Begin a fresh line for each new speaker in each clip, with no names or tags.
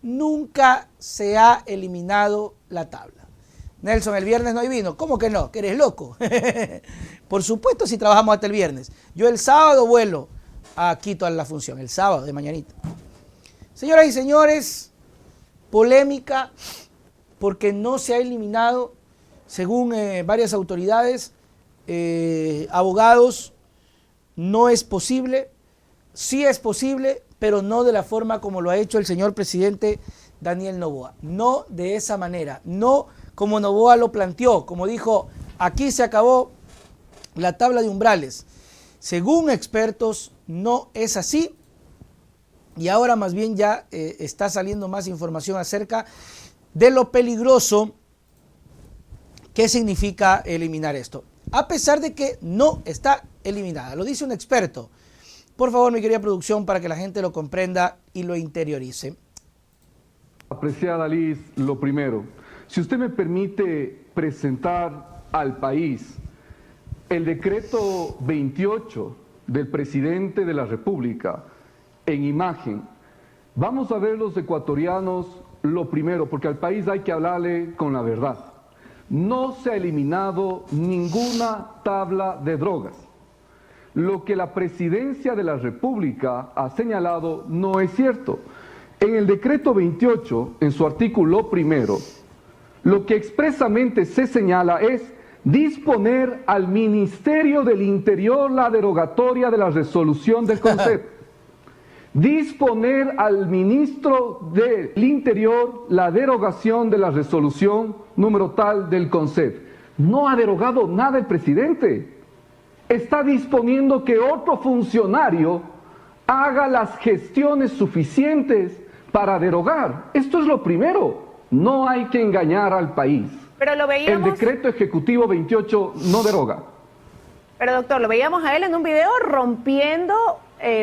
nunca se ha eliminado la tabla. Nelson, el viernes no hay vino. ¿Cómo que no? ¿Que eres loco? Por supuesto, si trabajamos hasta el viernes. Yo el sábado vuelo a Quito a la función, el sábado de mañanita. Señoras y señores, polémica porque no se ha eliminado, según varias autoridades, abogados, no es posible. Sí es posible, pero no de la forma como lo ha hecho el señor presidente Daniel Noboa. No de esa manera, no como Noboa lo planteó, como dijo, aquí se acabó la tabla de umbrales. Según expertos, no es así. Y ahora más bien ya está saliendo más información acerca de lo peligroso que significa eliminar esto. A pesar de que no está eliminada, lo dice un experto. Por favor, mi querida producción, para que la gente lo comprenda y lo interiorice.
Apreciada Liz, lo primero, si usted me permite presentar al país el decreto 28 del presidente de la República en imagen, vamos a ver los ecuatorianos lo primero, porque al país hay que hablarle con la verdad. No se ha eliminado ninguna tabla de drogas. Lo que la presidencia de la República ha señalado no es cierto. En el decreto 28, en su artículo primero, lo que expresamente se señala es disponer al Ministerio del Interior la derogatoria de la resolución del CONCEP. Disponer al Ministro del Interior la derogación de la resolución número tal del CONCEP. No ha derogado nada el presidente. Está disponiendo que otro funcionario haga las gestiones suficientes para derogar. Esto es lo primero. No hay que engañar al país.
Pero lo veíamos...
El decreto ejecutivo 28 no deroga.
Pero doctor, lo veíamos a él en un video rompiendo,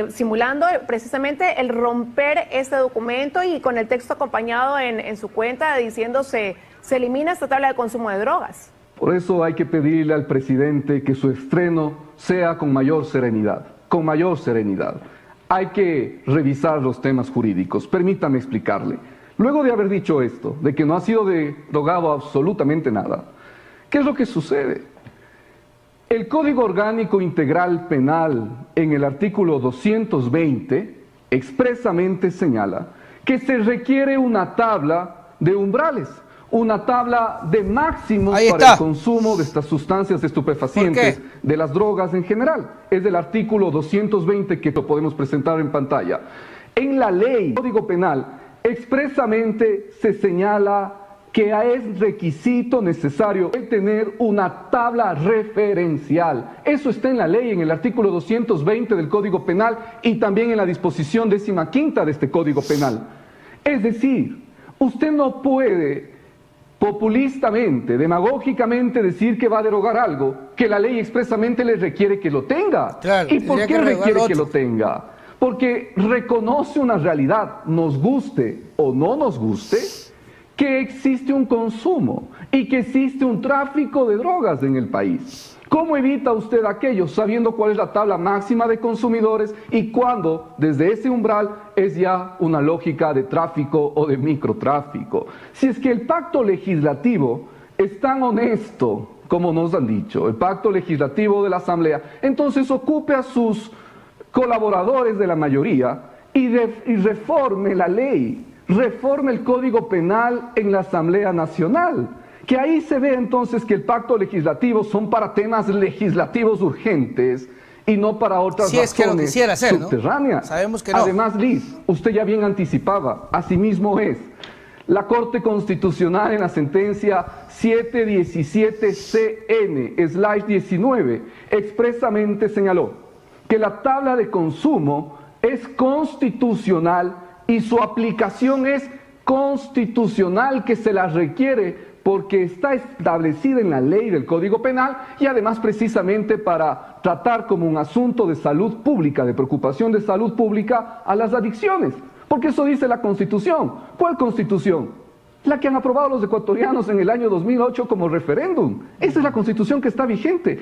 simulando precisamente el romper este documento y con el texto acompañado en su cuenta diciéndose se elimina esta tabla de consumo de drogas.
Por eso hay que pedirle al presidente que su estreno sea con mayor serenidad, con mayor serenidad. Hay que revisar los temas jurídicos. Permítame explicarle. Luego de haber dicho esto, de que no ha sido derogado absolutamente nada, ¿qué es lo que sucede? El Código Orgánico Integral Penal, en el artículo 220, expresamente señala que se requiere una tabla de umbrales, una tabla de máximos para el consumo de estas sustancias estupefacientes, de las drogas en general. Es del artículo 220 que lo podemos presentar en pantalla. En la ley, Código Penal, expresamente se señala que es requisito necesario tener una tabla referencial. Eso está en la ley, en el artículo 220 del Código Penal y también en la disposición 15ª de este Código Penal. Es decir, usted no puede populistamente, demagógicamente decir que va a derogar algo que la ley expresamente le requiere que lo tenga.
Claro,
¿y por qué requiere que lo tenga? Porque reconoce una realidad, nos guste o no nos guste, que existe un consumo y que existe un tráfico de drogas en el país. ¿Cómo evita usted aquello sabiendo cuál es la tabla máxima de consumidores y cuándo desde ese umbral es ya una lógica de tráfico o de microtráfico? Si es que el pacto legislativo es tan honesto como nos han dicho, el pacto legislativo de la Asamblea, entonces ocupe a sus colaboradores de la mayoría y reforme la ley, reforme el Código Penal en la Asamblea Nacional, que ahí se ve entonces que el pacto legislativo son para temas legislativos urgentes y no para otras razones
es que lo quisiera hacer,
subterráneas.
¿no? Sabemos que no.
Además, Liz, usted ya bien anticipaba, asimismo es. La Corte Constitucional en la sentencia 717-CN/19 expresamente señaló que la tabla de consumo es constitucional y su aplicación es constitucional, que se la requiere porque está establecida en la ley del Código Penal y además precisamente para tratar como un asunto de salud pública, de preocupación de salud pública a las adicciones, porque eso dice la Constitución. ¿Cuál Constitución? La que han aprobado los ecuatorianos en el año 2008 como referéndum. Esa es la Constitución que está vigente.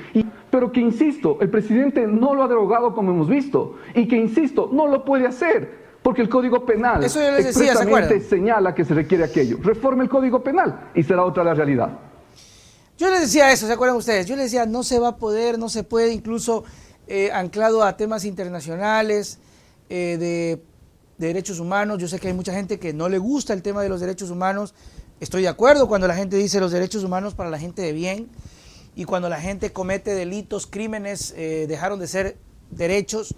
Pero que, insisto, el presidente no lo ha derogado como hemos visto y que, insisto, no lo puede hacer Porque el Código Penal
Eso yo les decía, ¿se
expresamente
acuerdan?
señala que se requiere aquello. Reforme el Código Penal y será otra la realidad.
Yo les decía eso, ¿se acuerdan ustedes? Yo les decía, no se va a poder, no se puede, incluso anclado a temas internacionales de derechos humanos. Yo sé que hay mucha gente que no le gusta el tema de los derechos humanos. Estoy de acuerdo cuando la gente dice los derechos humanos para la gente de bien, y cuando la gente comete delitos, crímenes, dejaron de ser derechos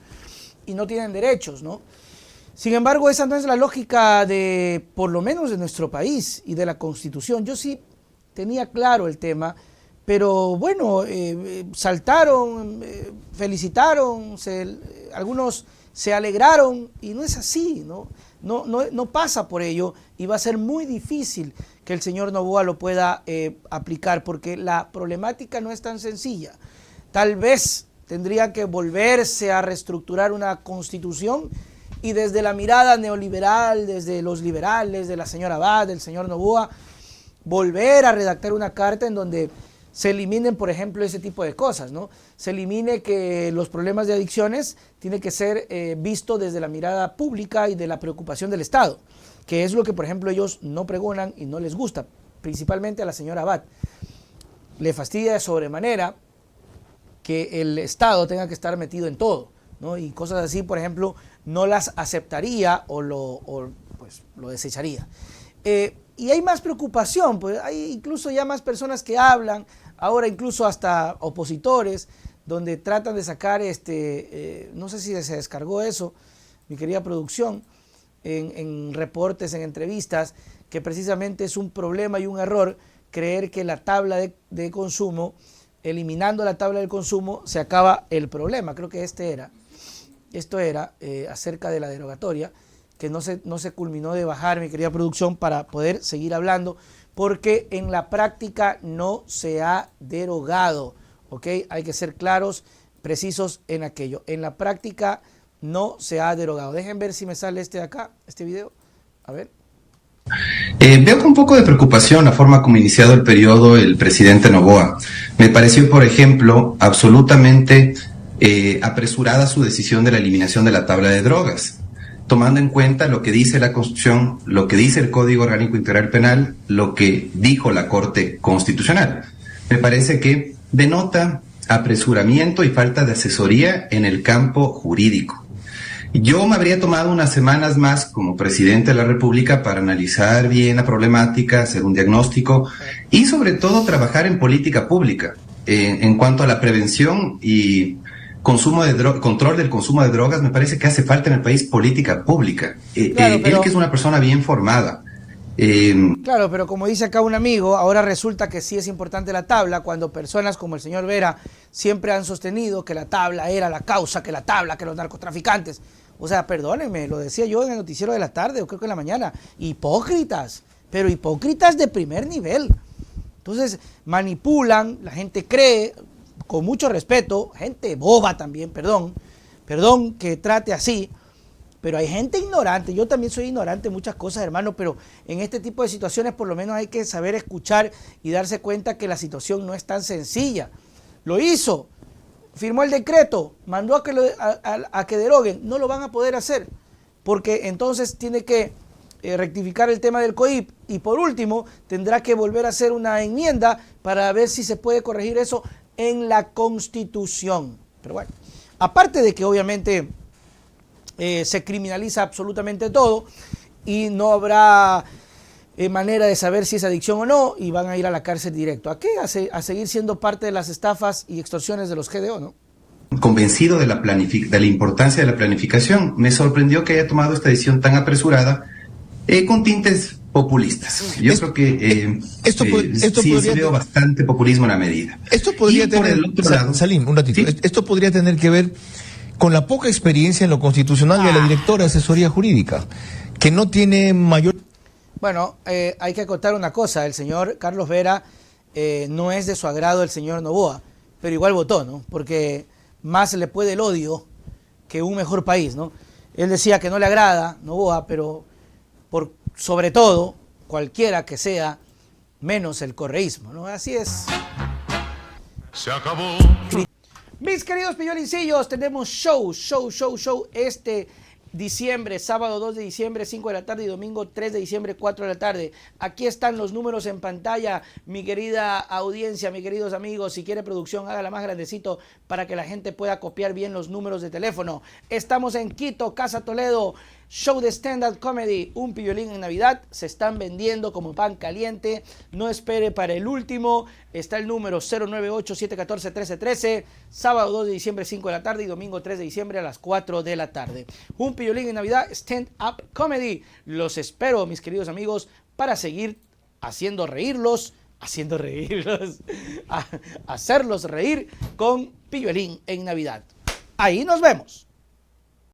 y no tienen derechos, ¿no? Sin embargo, esa no es la lógica de, por lo menos de nuestro país y de la Constitución. Yo sí tenía claro el tema, pero bueno, saltaron, felicitaron, algunos se alegraron, y no es así, ¿no? No pasa por ello, y va a ser muy difícil que el señor Noboa lo pueda aplicar, porque la problemática no es tan sencilla. Tal vez tendría que volverse a reestructurar una constitución, y desde la mirada neoliberal, desde los liberales, de la señora Abad, del señor Noboa, volver a redactar una carta en donde se eliminen, por ejemplo, ese tipo de cosas, ¿no? Se elimine que los problemas de adicciones tienen que ser vistos desde la mirada pública y de la preocupación del Estado, que es lo que, por ejemplo, ellos no pregonan y no les gusta, principalmente a la señora Abad. Le fastidia de sobremanera que el Estado tenga que estar metido en todo, ¿no? Y cosas así, por ejemplo, no las aceptaría o lo desecharía. Y hay más preocupación, pues hay incluso ya más personas que hablan, ahora incluso hasta opositores, donde tratan de sacar, no sé si se descargó eso, mi querida producción, en reportes, en entrevistas, que precisamente es un problema y un error creer que la tabla de consumo, eliminando la tabla del consumo, se acaba el problema. Creo que esto era acerca de la derogatoria, que no se culminó de bajar, mi querida producción, para poder seguir hablando, porque en la práctica no se ha derogado, ¿ok? Hay que ser claros, precisos en aquello. En la práctica no se ha derogado. Dejen ver si me sale de acá, este video. A ver.
Veo con un poco de preocupación la forma como ha iniciado el periodo el presidente Noboa. Me pareció, por ejemplo, absolutamente apresurada su decisión de la eliminación de la tabla de drogas, tomando en cuenta lo que dice la Constitución, lo que dice el Código Orgánico Integral Penal, lo que dijo la Corte Constitucional. Me parece que denota apresuramiento y falta de asesoría en el campo jurídico. Yo me habría tomado unas semanas más como presidente de la República para analizar bien la problemática, hacer un diagnóstico y sobre todo trabajar en política pública en cuanto a la prevención y control del consumo de drogas. Me parece que hace falta en el país política pública.
Claro,
él que es una persona bien formada.
Claro, pero como dice acá un amigo, ahora resulta que sí es importante la tabla, cuando personas como el señor Vera siempre han sostenido que la tabla era la causa, que los narcotraficantes. O sea, perdónenme, lo decía yo en el noticiero de la tarde, o creo que en la mañana. Hipócritas, pero hipócritas de primer nivel. Entonces, manipulan, la gente cree, con mucho respeto, gente boba también, perdón que trate así, pero hay gente ignorante. Yo también soy ignorante en muchas cosas, hermano, pero en este tipo de situaciones por lo menos hay que saber escuchar y darse cuenta que la situación no es tan sencilla. Lo hizo, firmó el decreto, mandó a que deroguen, no lo van a poder hacer, porque entonces tiene que rectificar el tema del COIP, y por último tendrá que volver a hacer una enmienda para ver si se puede corregir eso en la Constitución. Pero bueno, aparte de que obviamente se criminaliza absolutamente todo y no habrá manera de saber si es adicción o no, y van a ir a la cárcel directo. ¿A qué? A seguir siendo parte de las estafas y extorsiones de los GDO, ¿no?
Convencido de la importancia de la planificación. Me sorprendió que haya tomado esta decisión tan apresurada con tintes populistas. Yo creo que sí veo bastante populismo en la medida.
Esto podría tener, Salim, un ratito, ¿sí? Esto podría tener que ver con la poca experiencia en lo constitucional de la directora de asesoría jurídica, que no tiene mayor...
Bueno, hay que acotar una cosa, el señor Carlos Vera no es de su agrado el señor Noboa, pero igual votó, ¿no? Porque más le puede el odio que un mejor país, ¿no? Él decía que no le agrada Noboa, pero sobre todo, cualquiera que sea, menos el correísmo, ¿no? Así es.
Se acabó.
Mis queridos pillolincillos, tenemos show este diciembre, sábado 2 de diciembre, 5 de la tarde y domingo 3 de diciembre, 4 de la tarde. Aquí están los números en pantalla, mi querida audiencia, mis queridos amigos. Si quiere producción, hágala más grandecito para que la gente pueda copiar bien los números de teléfono. Estamos en Quito, Casa Toledo, show de stand-up comedy, un Pillolín en Navidad. Se están vendiendo como pan caliente. No espere para el último. Está el número 098-714-1313, sábado 2 de diciembre, 5 de la tarde y domingo 3 de diciembre a las 4 de la tarde. Un Pillolín en Navidad, stand-up comedy. Los espero, mis queridos amigos, para seguir hacerlos reír con Pillolín en Navidad. Ahí nos vemos.